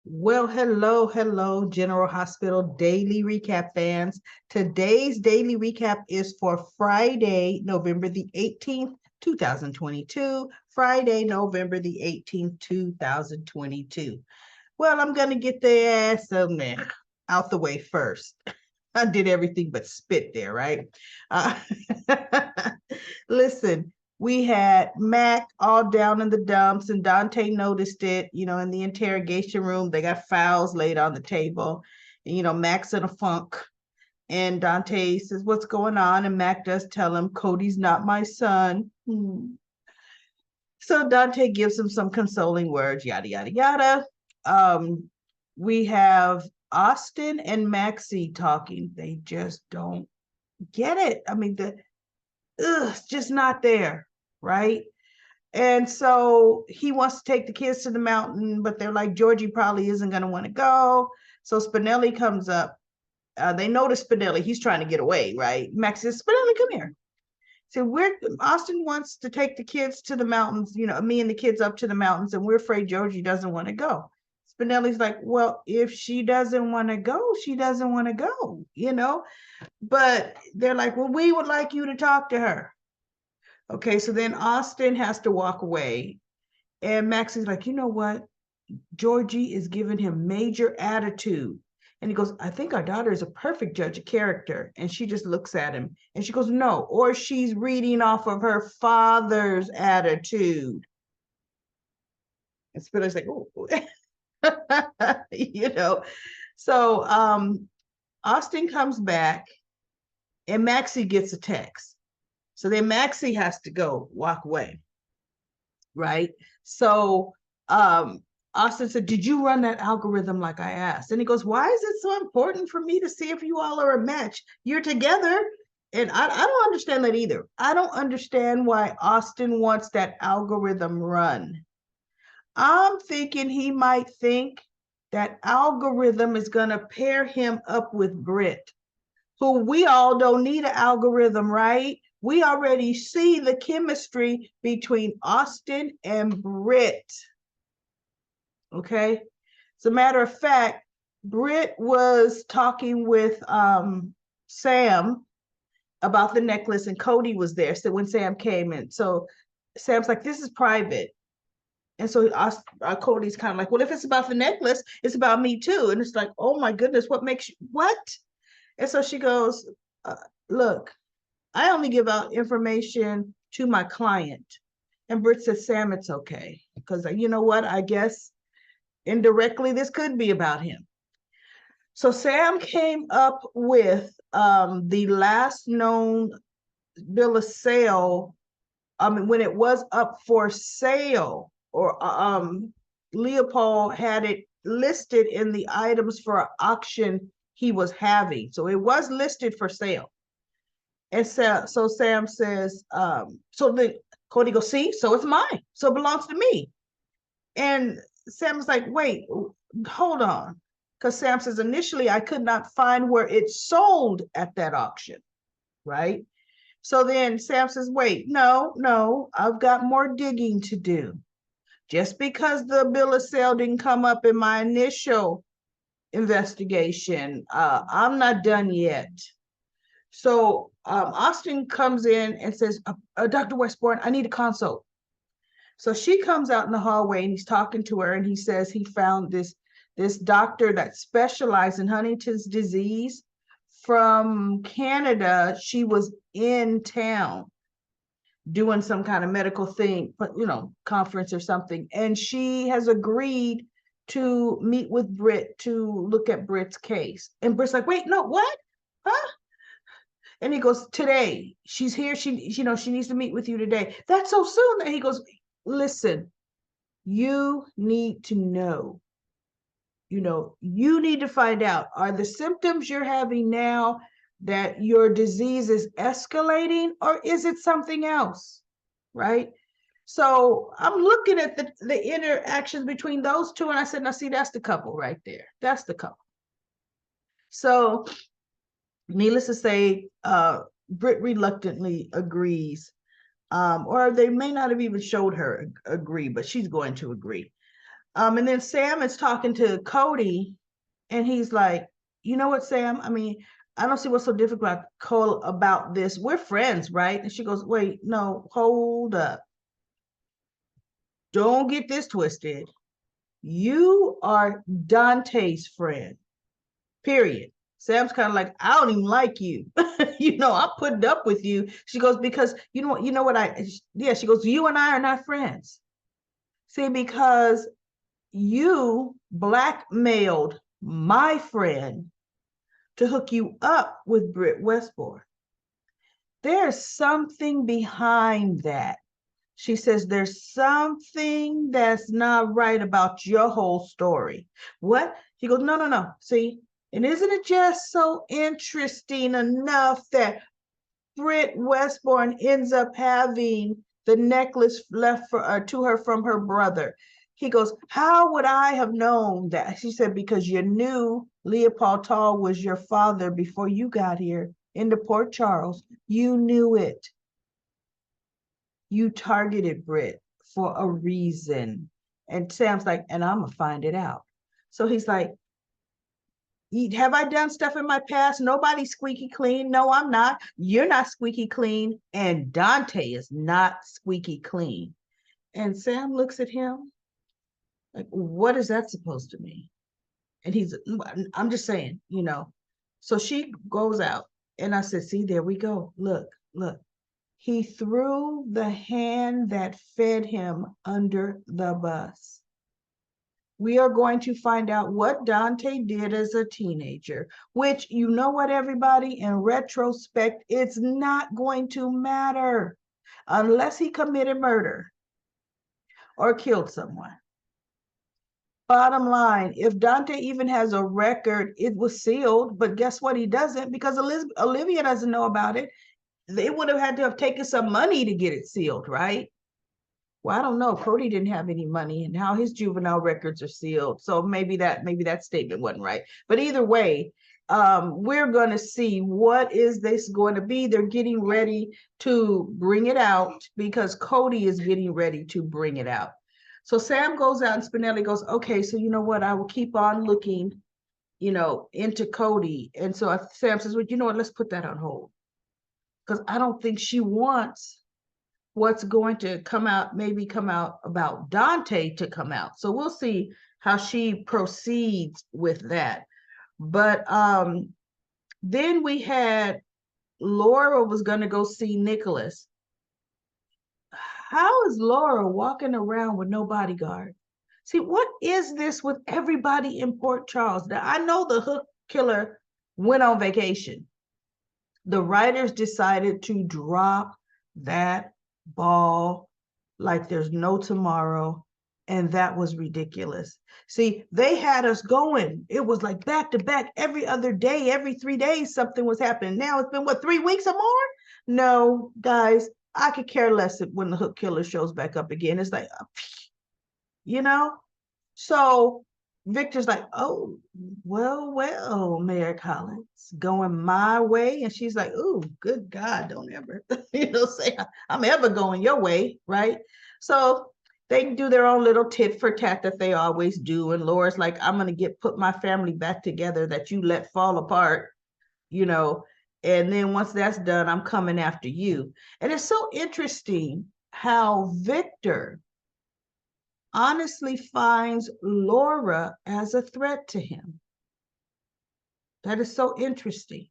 Well, hello, General Hospital Daily Recap fans. Today's daily recap is for Friday, November the 18th, 2022. Friday, November the 18th, 2022. Well, I'm going to get the ass out the way first. I did everything but spit there, right? Uh, Listen, we had Mac all down in the dumps, and Dante noticed it, in the interrogation room. They got files laid on the table. And, Mac's in a funk. And Dante says, "What's going on?" And Mac does tell him, "Cody's not my son." So Dante gives him some consoling words, yada, yada, yada. Um, we have Austin and Maxie talking. They just don't get it. I mean, it's just not there, right? And so he wants to take the kids to the mountain, but they're like, Georgie probably isn't going to want to go. So Spinelli comes up. They notice Spinelli. He's trying to get away, right? Max says, "Spinelli, come here." So Austin wants to take the kids to the mountains, me and the kids up to the mountains, and we're afraid Georgie doesn't want to go. Spinelli's like, "Well, if she doesn't want to go, she doesn't want to go. But they're like, "Well, we would like you to talk to her." Okay, so then Austin has to walk away. And Max is like, "You know what? Georgie is giving him major attitude." And he goes, "I think our daughter is a perfect judge of character." And she just looks at him and she goes, "No, or she's reading off of her father's attitude." And Spiller's like, "Oh," you know. So Austin comes back and Maxie gets a text. So then Maxie has to go walk away, right? So Austin said, "Did you run that algorithm like I asked?" And he goes, "Why is it so important for me to see if you all are a match? You're together." And I don't understand that either. I don't understand why Austin wants that algorithm run. I'm thinking he might think that algorithm is going to pair him up with Britt, who we all don't need an algorithm, right? We already see the chemistry between Austin and Britt. Okay. As a matter of fact, Britt was talking with Sam about the necklace, and Cody was there. So when Sam came in, so Sam's like, "This is private." And so Cody's kind of like, "Well, if it's about the necklace, it's about me too." And it's like, "Oh my goodness, what makes you what?" And so she goes, "Look, I only give out information to my client." And Britt says, "Sam, it's okay. Because you know what? I guess indirectly this could be about him." So Sam came up with the last known bill of sale. I mean, when it was up for sale, or Leopold had it listed in the items for auction he was having. So it was listed for sale. And so Sam says, so the Cody goes, "See, so it's mine. So it belongs to me." And Sam's like, "Wait, hold on." Because Sam says, "Initially, I could not find where it sold at that auction." Right? So then Sam says, "Wait, no, I've got more digging to do. Just because the bill of sale didn't come up in my initial investigation, I'm not done yet." So Austin comes in and says, "Dr. Westbourne, I need a consult." So she comes out in the hallway and he's talking to her, and he says he found this doctor that specialized in Huntington's disease from Canada. She was in town doing some kind of medical thing, conference or something. And she has agreed to meet with Britt to look at Britt's case. And Britt's like, "Wait, no, what? Huh?" And he goes, "Today, she's here. She needs to meet with you today." "That's so soon." And he goes, "Listen, you need to know, you need to find out, are the symptoms you're having now that your disease is escalating, or is it something else?" Right? So I'm looking at the interactions between those two, and I said, "Now, see, that's the couple right there. That's the couple." So needless to say, Britt reluctantly agrees, or they may not have even showed her agree, but she's going to agree. And then Sam is talking to Cody, and he's like, you know what, Sam? I mean, I don't see what's so difficult about this. We're friends, right? And she goes, wait, no, hold up. Don't get this twisted. You are Dante's friend, period. Sam's kind of like, I don't even like you. I'm putting up with you. She goes, because you know what she goes, you and I are not friends. See, because you blackmailed my friend to hook you up with Britt Westmore. There's something behind that. She says, there's something that's not right about your whole story. What? He goes, no, no, no. See, and isn't it just so interesting enough that Britt Westbourne ends up having the necklace left to her from her brother? He goes, how would I have known that? She said, because you knew Leopold Tall was your father before you got here into Port Charles. You knew it. You targeted Britt for a reason. And Sam's like, and I'm going to find it out. So he's like, have I done stuff in my past? Nobody's squeaky clean. No, I'm not. You're not squeaky clean. And Dante is not squeaky clean. And Sam looks at him like, what is that supposed to mean? And I'm just saying, So she goes out, and I said, see, there we go. Look. He threw the hand that fed him under the bus. We are going to find out what Dante did as a teenager, which, you know what, everybody, in retrospect, it's not going to matter unless he committed murder or killed someone. Bottom line, if Dante even has a record, it was sealed, but guess what? He doesn't, because Olivia doesn't know about it. They would have had to have taken some money to get it sealed, right? Well, I don't know. Cody didn't have any money, and how his juvenile records are sealed. So maybe that statement wasn't right. But either way, we're going to see what is this going to be. They're getting ready to bring it out because Cody is getting ready to bring it out. So Sam goes out, and Spinelli goes, okay, so you know what? I will keep on looking, into Cody. And so Sam says, well, you know what? Let's put that on hold. Because I don't think she wants what's going to come out about Dante to come out. So we'll see how she proceeds with that. But then we had Laura was going to go see Nicholas. How is Laura walking around with no bodyguard? See, what is this with everybody in Port Charles? Now, I know the hook killer went on vacation. The writers decided to drop that ball like there's no tomorrow, and that was ridiculous. See, they had us going. It was like back to back every other day, every 3 days something was happening. Now it's been 3 weeks or more? No, guys, I could care less when the hook killer shows back up again. It's like, so Victor's like, oh, well, Mayor Collins, going my way. And she's like, oh, good God, don't ever, say I'm ever going your way, right? So they do their own little tit for tat that they always do. And Laura's like, I'm going to put my family back together that you let fall apart, and then once that's done, I'm coming after you. And it's so interesting how Victor honestly finds Laura as a threat to him. That is so interesting.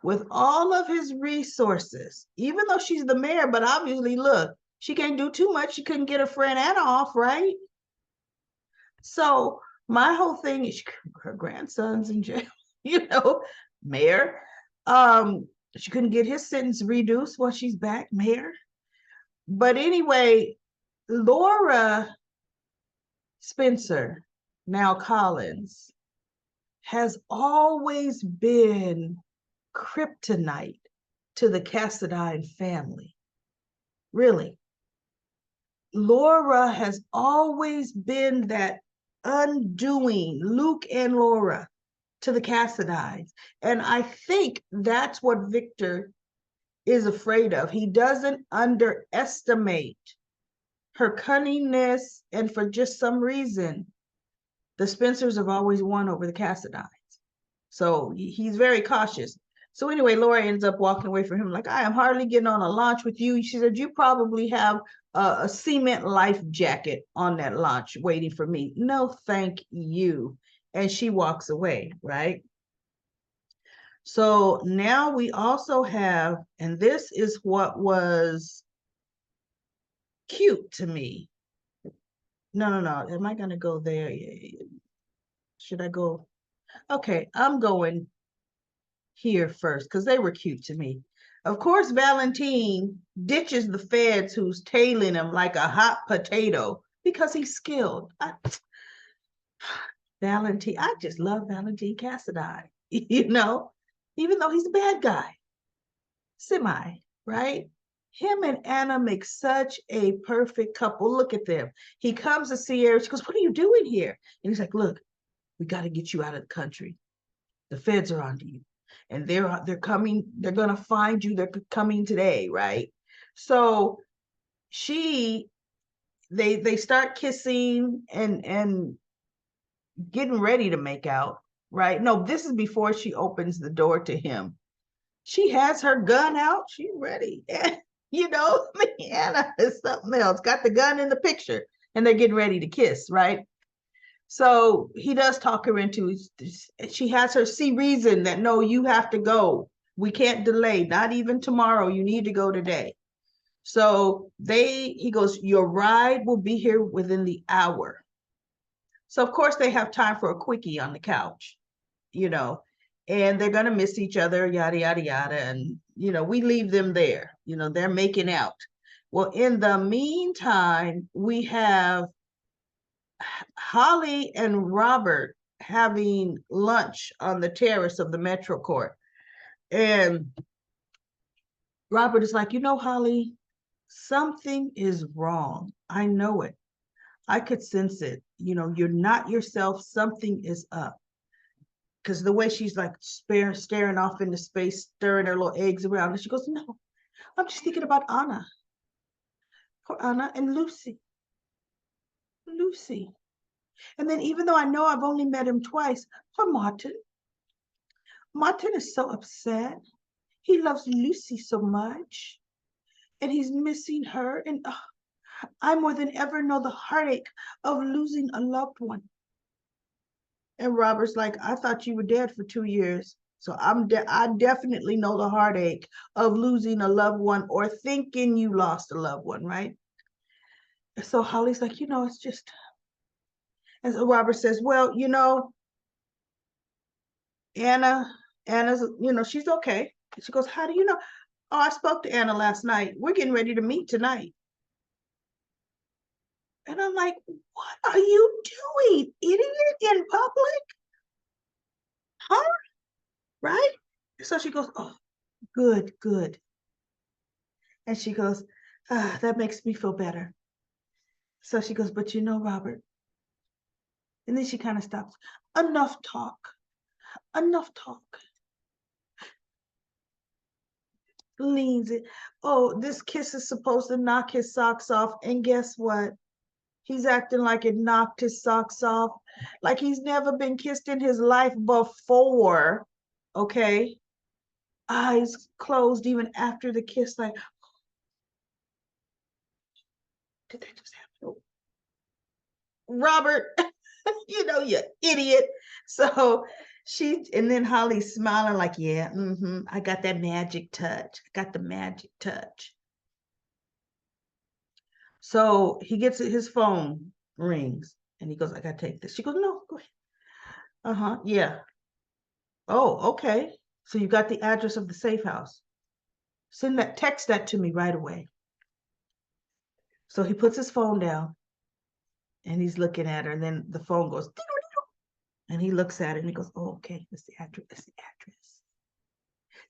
With all of his resources, even though she's the mayor, but obviously, look, she can't do too much. She couldn't get her friend Anna off, right? So my whole thing is her grandson's in jail, mayor. She couldn't get his sentence reduced while she's back, mayor. But anyway, Laura Spencer, now Collins, has always been kryptonite to the Cassadine family. Really. Laura has always been that undoing, Luke and Laura, to the Cassadines. And I think that's what Victor is afraid of. He doesn't underestimate her cunningness, and for just some reason, the Spencers have always won over the Cassadines. So he's very cautious. So anyway, Laura ends up walking away from him like, I am hardly getting on a launch with you. She said, you probably have a cement life jacket on that launch waiting for me. No, thank you. And she walks away, right? So now we also have, and this is what was cute to me. No. Am I going to go there? Should I go? Okay, I'm going here first because they were cute to me. Of course, Valentine ditches the feds who's tailing him like a hot potato because he's skilled. Valentine, I just love Valentine Cassadine, even though he's a bad guy. Semi, right? Him and Anna make such a perfect couple. Look at them. He comes to see her. She goes, what are you doing here? And he's like, look, we got to get you out of the country. The feds are onto you. And they're coming, they're gonna find you, they're coming today, right? So they start kissing and getting ready to make out, right? No, this is before she opens the door to him. She has her gun out, she's ready. Anna is something else, got the gun in the picture, and they're getting ready to kiss, right? So he does talk her into, she has her see reason that, no, you have to go. We can't delay, not even tomorrow. You need to go today. So he goes, your ride will be here within the hour. So of course they have time for a quickie on the couch, and they're going to miss each other, yada, yada, yada. And, we leave them there, they're making out. Well, in the meantime, we have Holly and Robert having lunch on the terrace of the Metro Court. And Robert is like, Holly, something is wrong. I know it. I could sense it. You're not yourself. Something is up. Because the way she's like staring off into space, stirring her little eggs around, and she goes, no, I'm just thinking about Anna. Poor Anna and Lucy. Lucy. And then even though I know I've only met him twice, for Martin is so upset. He loves Lucy so much, and he's missing her. And I more than ever know the heartache of losing a loved one. And Robert's like, I thought you were dead for 2 years. So I definitely know the heartache of losing a loved one or thinking you lost a loved one, right? So Holly's like, it's just, and so Robert says, well, Anna's, she's okay. She goes, how do you know? Oh, I spoke to Anna last night. We're getting ready to meet tonight. And I'm like, what are you doing, idiot, in public? Huh? Right? So she goes, oh, good. And she goes, that makes me feel better. So she goes, but Robert. And then she kind of stops. Enough talk. Leans it. Oh, this kiss is supposed to knock his socks off. And guess what? He's acting like it knocked his socks off. Like he's never been kissed in his life before. Okay? Eyes closed even after the kiss. Like, did that just happen? Robert, you idiot. So and then Holly's smiling like, yeah, I got that magic touch. I got the magic touch. So he gets his phone rings and he goes, I gotta take this. She goes, no, go ahead. Yeah. Oh, okay. So you got the address of the safe house. Text that to me right away. So he puts his phone down and he's looking at her, and then the phone goes, and he looks at it and he goes, oh, okay, that's the address.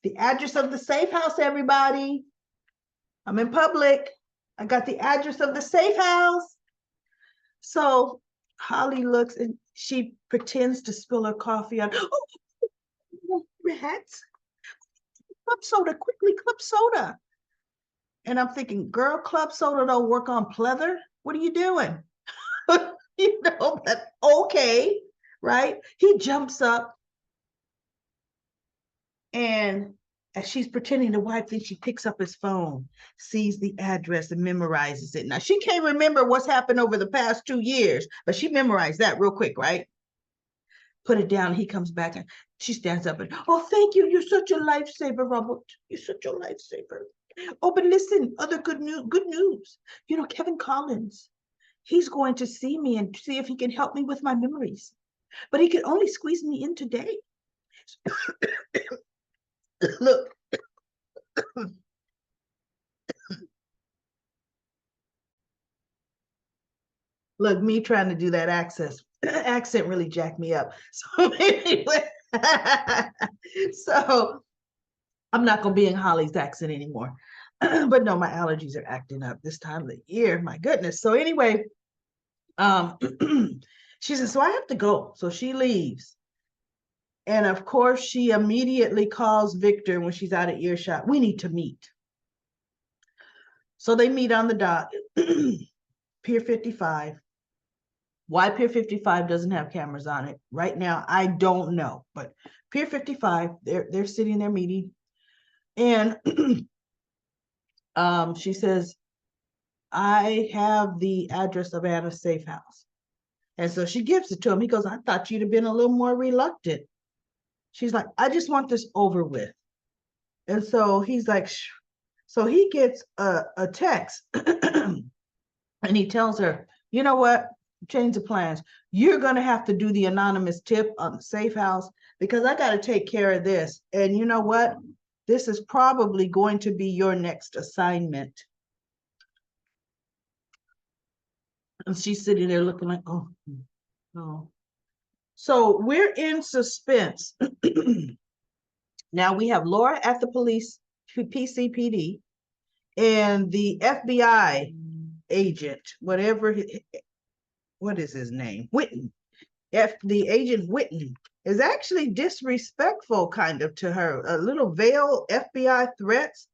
The address of the safe house, everybody. I'm in public. I got the address of the safe house. So Holly looks and she pretends to spill her coffee on, oh, rats. Club soda, quickly, club soda. And I'm thinking, girl, club soda don't work on pleather. What are you doing? You know, but okay, right? He jumps up, and as she's pretending to wipe, then she picks up his phone, sees the address, and memorizes it. Now, she can't remember what's happened over the past 2 years, but she memorized that real quick, right? Put it down. He comes back and she stands up and, oh, thank you. You're such a lifesaver, Robert. You're such a lifesaver. Oh, but listen, other good news. Good news. You know, Kevin Collins, he's going to see me and see if he can help me with my memories. But he could only squeeze me in today. Look, look, me trying to do that accent really jacked me up. So anyway, so I'm not gonna be in Holly's accent anymore. But no, my allergies are acting up this time of the year. My goodness. So anyway, um, she says, so I have to go. So she leaves. And of course, she immediately calls Victor when she's out of earshot. We need to meet. So they meet on the dock, Pier 55. Why Pier 55 doesn't have cameras on it right now, I don't know. But Pier 55, they're sitting there meeting. And she says, I have the address of Anna's safe house. And so she gives it to him. He goes, I thought you'd have been a little more reluctant. She's like, I just want this over with. And so he's like, shh. So he gets a text and he tells her, you know what? Change the plans. You're going to have to do the anonymous tip on the safe house because I got to take care of this. And you know what? This is probably going to be your next assignment. And she's sitting there looking like, oh, no. So we're in suspense. Now we have Laura at the police PCPD and the FBI agent, whatever, what is his name? Whitten. The agent Whitten is actually disrespectful kind of to her, a little veiled FBI threats.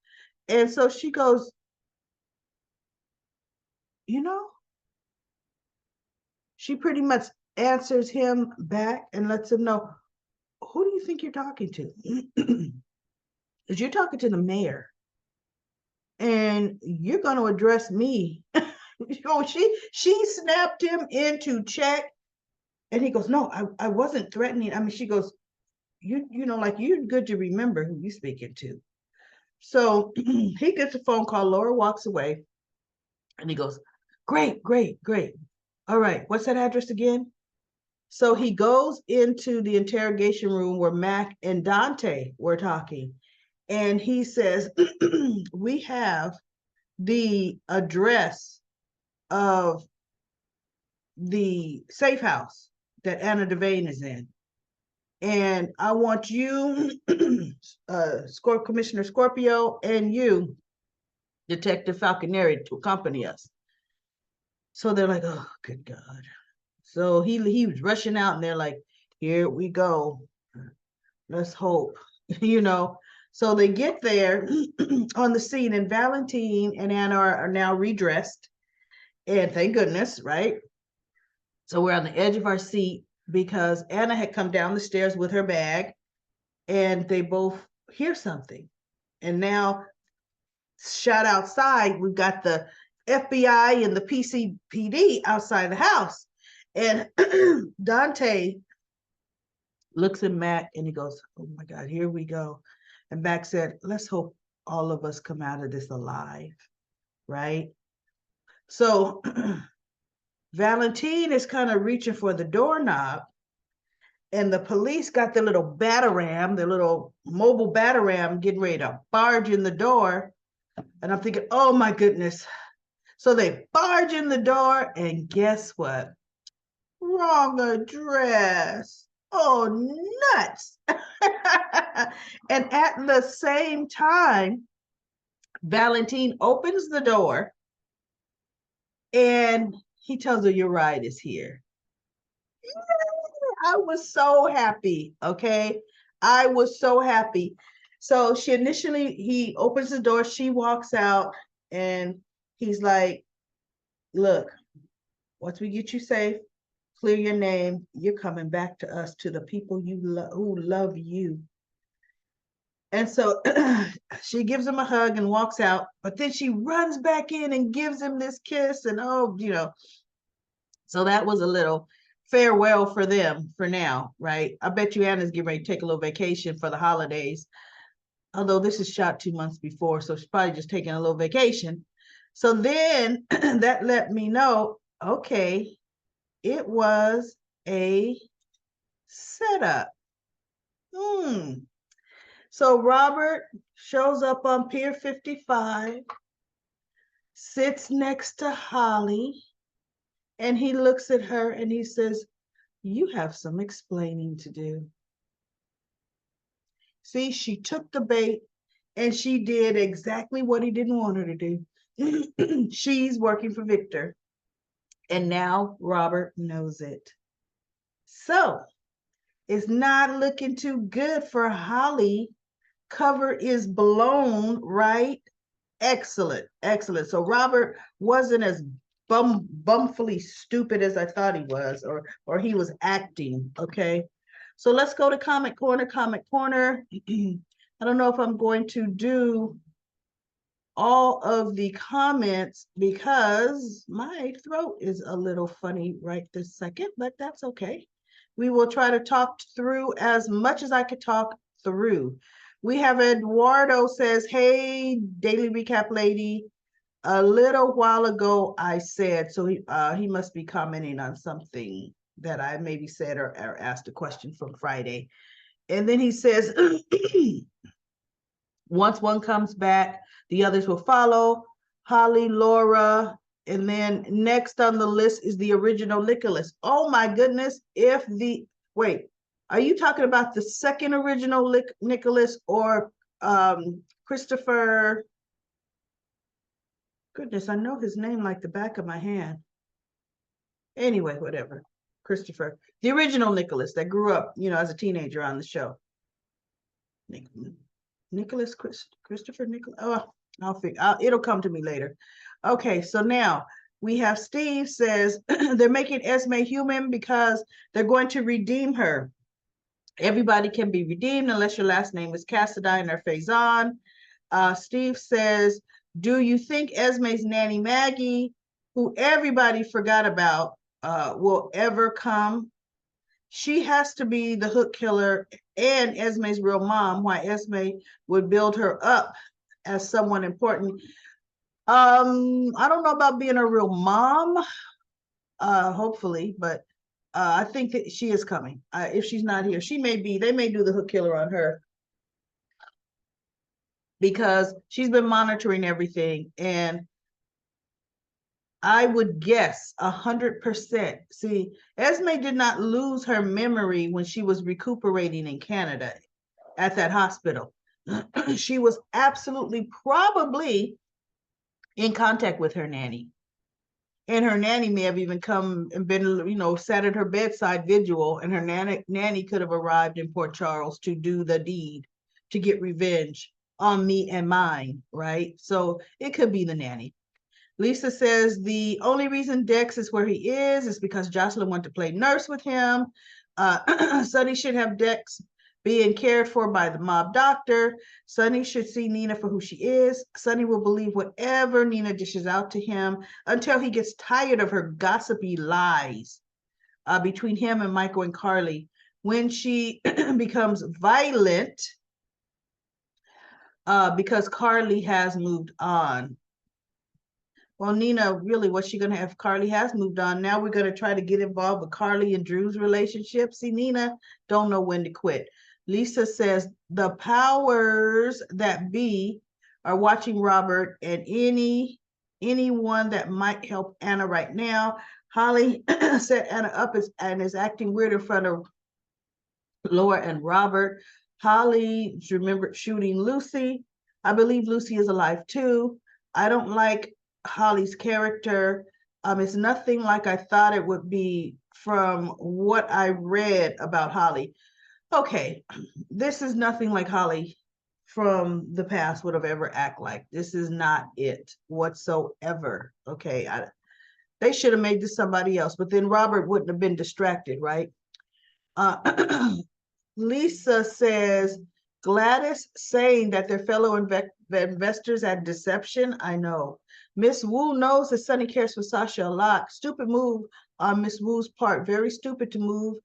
And so she goes, you know, she pretty much answers him back and lets him know, who do you think you're talking to? Because you're talking to the mayor and you're going to address me. She snapped him into check. And he goes, no, I wasn't threatening. I mean, she goes, you know, like you're good to remember who you're speaking to. So he gets a phone call. Laura walks away and he goes, great, great, great. All right, what's that address again? So he goes into the interrogation room where Mac and Dante were talking. And he says, we have the address of the safe house that Anna Devane is in. And I want you, Commissioner Scorpio, and you, Detective Falconeri, to accompany us. So they're like, oh, good God. So he was rushing out and they're like, here we go. Let's hope, you know. So they get there on the scene and Valentine and Anna are now redressed. And thank goodness, right? So we're on the edge of our seat because Anna had come down the stairs with her bag and they both hear something. And now, shot outside, we've got the FBI and the PCPD outside the house. And Dante looks at Mac and he goes, oh my God, here we go. And Mac said, let's hope all of us come out of this alive, right? So Valentine is kind of reaching for the doorknob and the police got the little Bataram, the little mobile Bataram getting ready to barge in the door. And I'm thinking, oh my goodness. So they barge in the door and guess what? Wrong address. Oh, nuts. And at the same time, Valentine opens the door and he tells her, your ride is here. I was so happy. Okay. I was so happy. So he opens the door, she walks out, and he's like, look, once we get you safe, clear your name, you're coming back to us, to the people you love who love you. And so she gives him a hug and walks out, but then she runs back in and gives him this kiss. And oh, so that was a little farewell for them for now, right? I bet you Anna's getting ready to take a little vacation for the holidays. Although this is shot 2 months before, so she's probably just taking a little vacation. So then that let me know, okay, it was a setup. So Robert shows up on Pier 55, sits next to Holly, and he looks at her and he says, "You have some explaining to do." See, she took the bait and she did exactly what he didn't want her to do. She's working for Victor. And now Robert knows it. So it's not looking too good for Holly. Cover is blown, right? Excellent, excellent. So Robert wasn't as bumfully stupid as I thought he was, or he was acting, okay? So let's go to Comic Corner, Comic Corner. I don't know if I'm going to do all of the comments because my throat is a little funny right this second, but that's okay. We will try to talk through as much as I could talk through. We have Eduardo says, "Hey, daily recap lady. A little while ago I said," so he must be commenting on something that I maybe said or asked a question from Friday. And then he says, "Once one comes back, the others will follow. Holly, Laura, and then next on the list is the original Nicholas." Oh my goodness. Wait, are you talking about the second original Nicholas or Christopher? Goodness, I know his name like the back of my hand. Anyway, whatever. Christopher, the original Nicholas that grew up, as a teenager on the show. Christopher Nicholas. Oh, it'll come to me later. Okay, so now we have Steve says they're making Esme human because they're going to redeem her. Everybody can be redeemed unless your last name is Cassadine or Faison. Steve says, "Do you think Esme's nanny Maggie, who everybody forgot about, will ever come? She has to be the hook killer and Esme's real mom. Why Esme would build her up as someone important." I don't know about being a real mom, hopefully, but I think that she is coming. If she's not here, they may do the hook killer on her because she's been monitoring everything. And I would guess 100%. See, Esme did not lose her memory when she was recuperating in Canada at that hospital. She was absolutely probably in contact with her nanny. And her nanny may have even come and been, sat at her bedside vigil, and her nanny could have arrived in Port Charles to do the deed, to get revenge on me and mine, right? So it could be the nanny. Lisa says the only reason Dex is where he is because Jocelyn wanted to play nurse with him. Sonny should have Dex being cared for by the mob doctor. Sonny should see Nina for who she is. Sonny will believe whatever Nina dishes out to him until he gets tired of her gossipy lies between him and Michael and Carly. When she becomes violent, because Carly has moved on. Well, Nina, really, what's she going to have? Carly has moved on. Now we're going to try to get involved with Carly and Drew's relationship. See, Nina don't know when to quit. Lisa says the powers that be are watching Robert and anyone that might help Anna right now. Holly set Anna up and is acting weird in front of Laura and Robert. Holly remembered shooting Lucy. I believe Lucy is alive too. I don't like Holly's character. It's nothing like I thought it would be from what I read about Holly. Okay, this is nothing like Holly from the past would have ever act like. This is not it whatsoever. Okay, They should have made this somebody else, but then Robert wouldn't have been distracted, right? Lisa says, Gladys saying that their fellow investors had deception. I know. Miss Wu knows that Sunny cares for Sasha a lot. Stupid move on Miss Wu's part. Very stupid to move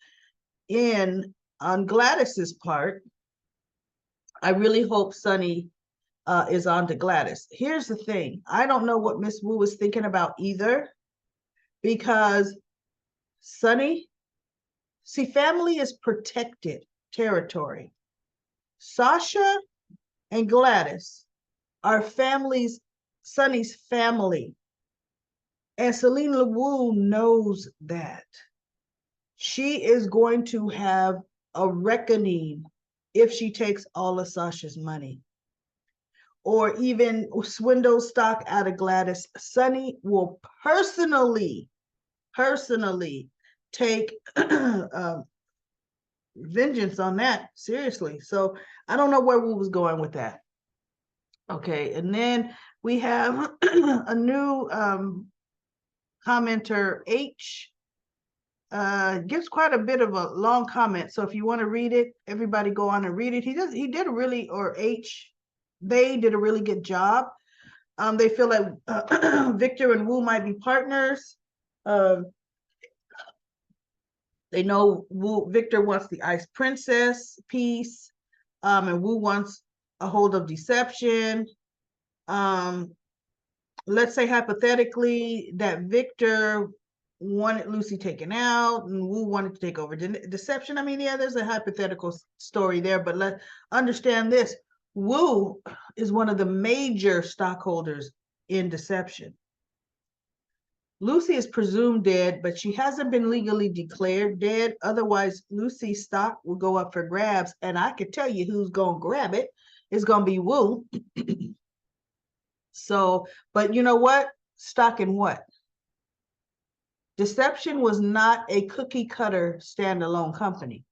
in on Gladys's part. I really hope Sunny is on to Gladys. Here's the thing. I don't know what Miss Wu was thinking about either, because Sunny, see, family is protected territory. Sasha and Gladys are Sunny's family. And Selena Wu knows that. She is going to have a reckoning if she takes all of Sasha's money, or even swindle stock out of Gladys. Sunny will personally take vengeance on that, seriously. So I don't know where we was going with that. Okay, and then we have a new commenter, H. Gives quite a bit of a long comment, so if you want to read it, everybody go on and read it. He did a really, or H, they did a really good job. They feel like Victor and Wu might be partners. They know Victor wants the Ice Princess piece, and Wu wants a hold of deception. Let's say hypothetically that Victor wanted Lucy taken out and Wu wanted to take over deception. I mean, yeah, there's a hypothetical story there, but let's understand this. Wu is one of the major stockholders in deception. Lucy is presumed dead, but she hasn't been legally declared dead. Otherwise, Lucy's stock will go up for grabs, and I can tell you who's going to grab it. It's going to be Wu. So, but you know what? Stock in what? Deception was not a cookie cutter standalone company.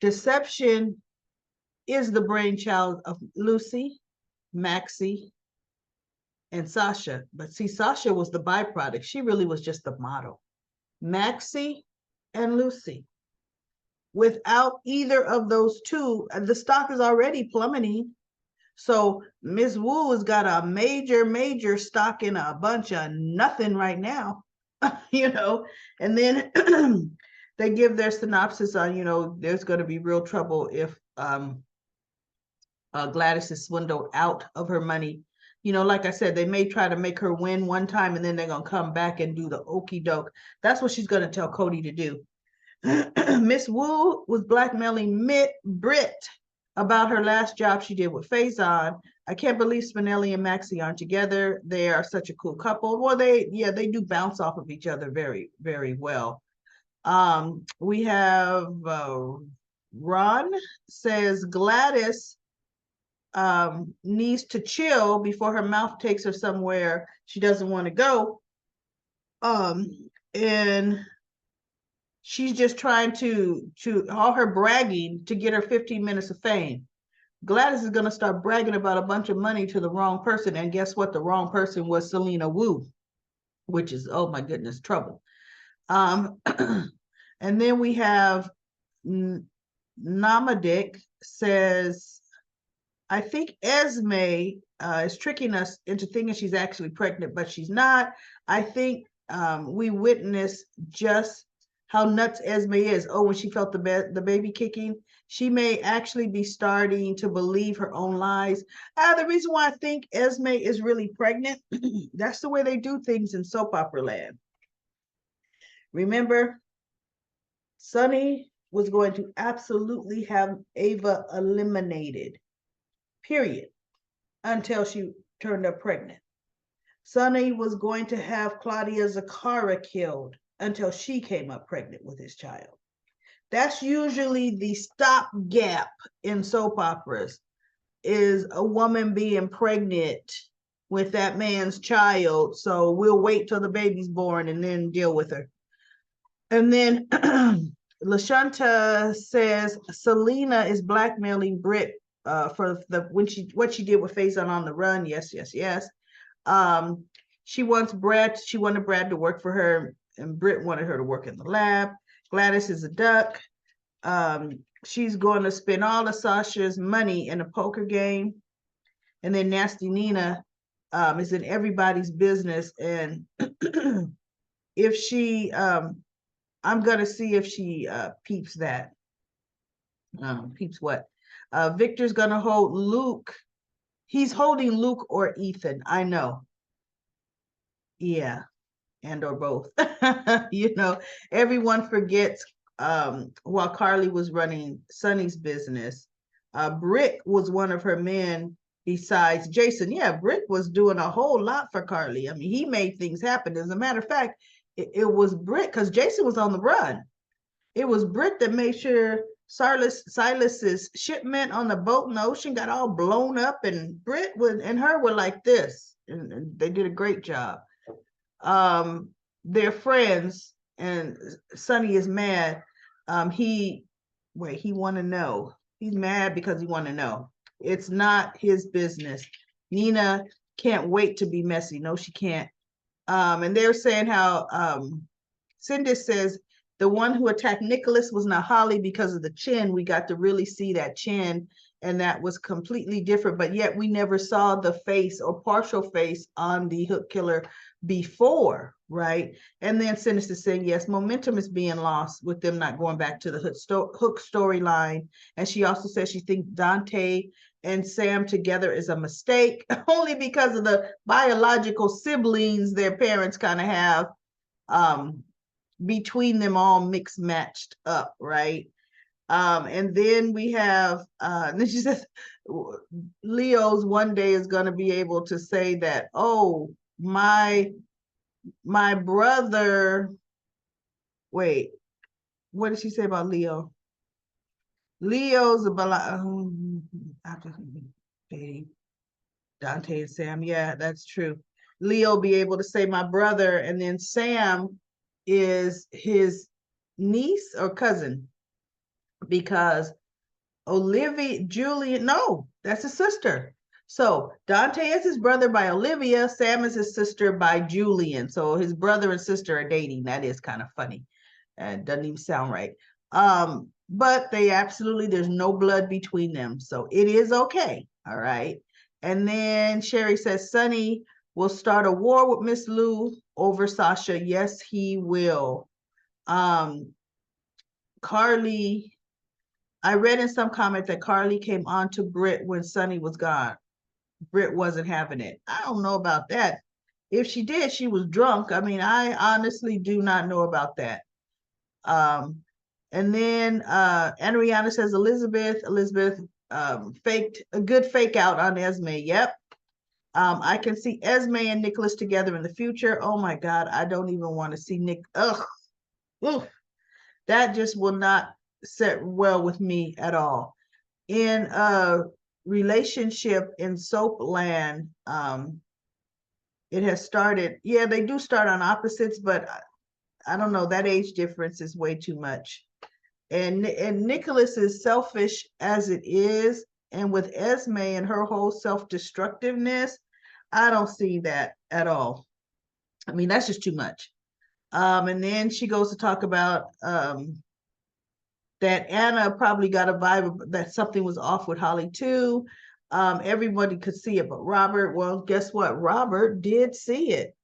Deception is the brainchild of Lucy, Maxie, and Sasha. But see, Sasha was the byproduct. She really was just the model. Maxie and Lucy. Without either of those two, the stock is already plummeting. So Ms. Wu has got a major stock in a bunch of nothing right now, you know, and then they give their synopsis on, you know, there's going to be real trouble if Gladys is swindled out of her money. You know, like I said, they may try to make her win one time and then they're going to come back and do the okey doke. That's what she's going to tell Cody to do. Miss Wu was blackmailing Britt about her last job she did with Faison. I can't believe Spinelli and Maxie aren't together. They are such a cool couple. Well, they do bounce off of each other very, very well. We have Ron says Gladys needs to chill before her mouth takes her somewhere she doesn't want to go. And she's just trying to all her bragging to get her 15 minutes of fame. Gladys is going to start bragging about a bunch of money to the wrong person. And guess what? The wrong person was Selena Wu, which is, oh my goodness, trouble. And then we have Namadik says, I think Esme is tricking us into thinking she's actually pregnant, but she's not. I think we witnessed just how nuts Esme is. Oh, when she felt the baby kicking, she may actually be starting to believe her own lies. The reason why I think Esme is really pregnant, that's the way they do things in soap opera land. Remember, Sunny was going to absolutely have Ava eliminated, period, until she turned up pregnant. Sunny was going to have Claudia Zaccara killed until she came up pregnant with his child. That's usually the stopgap in soap operas, is a woman being pregnant with that man's child. So we'll wait till the baby's born and then deal with her. And then LaShanta says Selena is blackmailing Britt for what she did with Faison on the Run. Yes. She wanted Brad to work for her, and Britt wanted her to work in the lab. Gladys is a duck. She's going to spend all of Sasha's money in a poker game. And then Nasty Nina is in everybody's business. And if she, I'm going to see if she peeps that. Peeps what? Victor's going to hold Luke. He's holding Luke or Ethan. I know. Yeah. And or both. You know, everyone forgets while Carly was running Sonny's business, Britt was one of her men besides Jason. Yeah, Britt was doing a whole lot for Carly. I mean, he made things happen. As a matter of fact, it was Britt, because Jason was on the run. It was Britt that made sure Silas's shipment on the boat in the ocean got all blown up, and Britt and her were like this, and they did a great job. They're friends, and Sonny is mad. He want to know. He's mad because he want to know. It's not his business. Nina can't wait to be messy. No, she can't. And they're saying how Cindy says the one who attacked Nicholas was not Holly because of the chin. We got to really see that chin, and that was completely different, but yet we never saw the face or partial face on the hook killer before, right? And then Sinister saying, yes, momentum is being lost with them not going back to the hook storyline. And she also says she thinks Dante and Sam together is a mistake, only because of the biological siblings their parents kind of have between them, all mixed matched up, right? And then we have then she says Leo's one day is going to be able to say that, oh, my brother, wait, what did she say about Leo? Leo's about Dante and Sam. Yeah, that's true. Leo be able to say my brother, and then Sam is his niece or cousin, because Julian, no, that's his sister. So Dante is his brother by Olivia, Sam is his sister by Julian. So his brother and sister are dating. That is kind of funny. It doesn't even sound right. But they absolutely, there's no blood between them. So it is okay. All right. And then Sherry says Sonny will start a war with Miss Lou over Sasha. Yes, he will. Carly, I read in some comment that Carly came on to Britt when Sonny was gone. Britt wasn't having it. I don't know about that. If she did, she was drunk. I mean, I honestly do not know about that. And then Anariana says Elizabeth faked a good fake out on Esme. Yep. I can see Esme and Nicholas together in the future. Oh my God, I don't even want to see Nick. Ugh. That just will not set well with me at all. In a relationship in soap land, it has started. Yeah, they do start on opposites, but I don't know. That age difference is way too much. And Nicholas is selfish as it is. And with Esme and her whole self-destructiveness, I don't see that at all. I mean, that's just too much. And then she goes to talk about that Anna probably got a vibe that something was off with Holly too. Everybody could see it, but Robert, well, guess what? Robert did see it.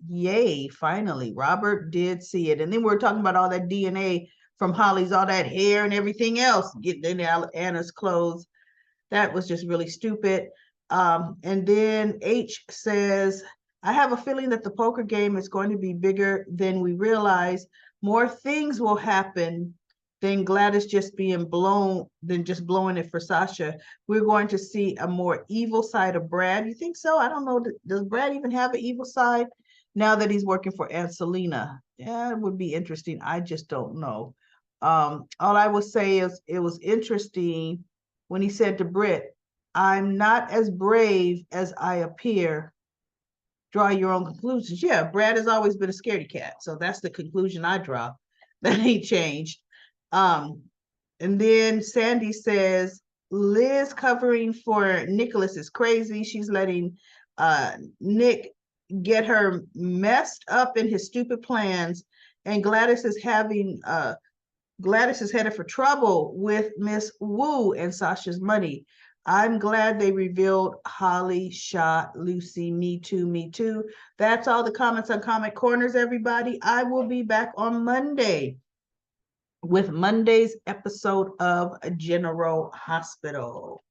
Yay, finally, Robert did see it. And then we're talking about all that DNA from Holly's, all that hair and everything else getting in Anna's clothes. That was just really stupid. And then H says, I have a feeling that the poker game is going to be bigger than we realize. More things will happen than Gladys just being blown, than just blowing it for Sasha. We're going to see a more evil side of Brad. You think so? I don't know. Does Brad even have an evil side now that he's working for Aunt Selena? Yeah, it would be interesting. I just don't know. All I will say is it was interesting when he said to Britt, I'm not as brave as I appear. Draw your own conclusions. Yeah, Brad has always been a scaredy cat. So that's the conclusion I draw. That ain't changed. And then Sandy says, Liz covering for Nicholas is crazy. She's letting Nick get her messed up in his stupid plans, and Gladys is headed for trouble with Miss Wu and Sasha's money. I'm glad they revealed Holly shot Lucy. Me too, me too. That's all the comments on Comic Corners, everybody. I will be back on Monday with Monday's episode of General Hospital.